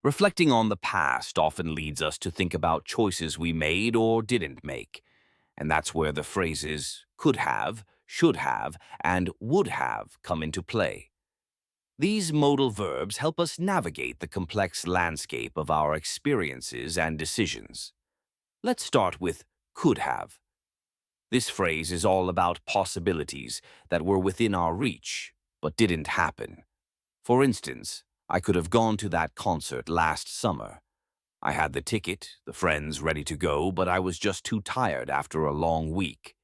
Reflecting on the past often leads us to think about choices we made or didn't make, and that's where the phrases could have, should have, and would have come into play. These modal verbs help us navigate the complex landscape of our experiences and decisions. Let's start with could have. This phrase is all about possibilities that were within our reach, but didn't happen. For instance, I could have gone to that concert last summer. I had the ticket, the friends ready to go, but I was just too tired after a long week.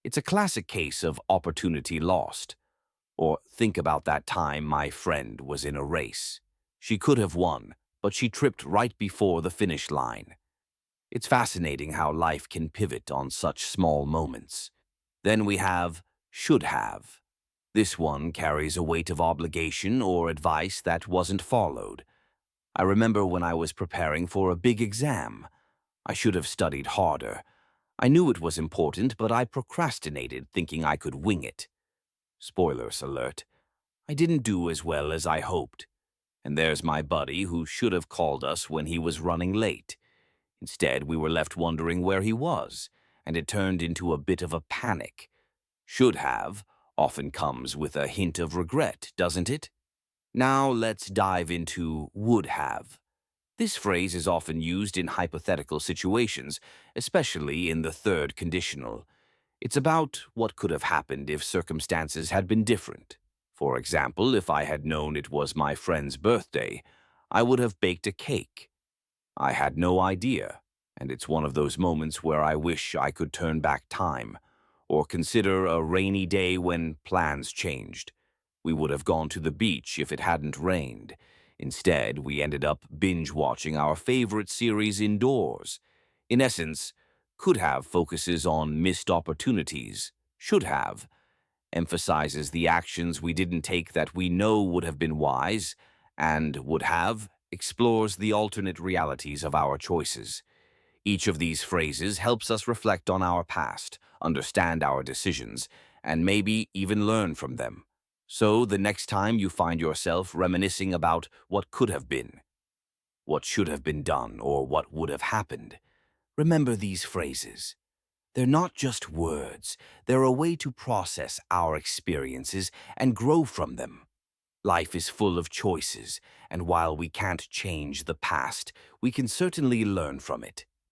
It's a classic case of opportunity lost. Or think about that time my friend was in a race. She could have won, but she tripped right before the finish line. It's fascinating how life can pivot on such small moments. Then we have should have. This one carries a weight of obligation or advice that wasn't followed. I remember when I was preparing for a big exam. I should have studied harder. I knew it was important, but I procrastinated thinking I could wing it. Spoilers alert. I didn't do as well as I hoped. And there's my buddy who should have called us when he was running late. Instead, we were left wondering where he was, and it turned into a bit of a panic. Should have often comes with a hint of regret, doesn't it? Now let's dive into would have. This phrase is often used in hypothetical situations, especially in the third conditional. It's about what could have happened if circumstances had been different. For example, if I had known it was my friend's birthday, I would have baked a cake. I had no idea, and it's one of those moments where I wish I could turn back time, or consider a rainy day when plans changed. We would have gone to the beach if it hadn't rained. Instead, we ended up binge-watching our favorite series indoors. In essence, could have focuses on missed opportunities. Should have emphasizes the actions we didn't take that we know would have been wise, and would have explores the alternate realities of our choices. Each of these phrases helps us reflect on our past, understand our decisions, and maybe even learn from them. So the next time you find yourself reminiscing about what could have been, what should have been done, or what would have happened, remember these phrases. They're not just words, they're a way to process our experiences and grow from them. Life is full of choices, and while we can't change the past, we can certainly learn from it.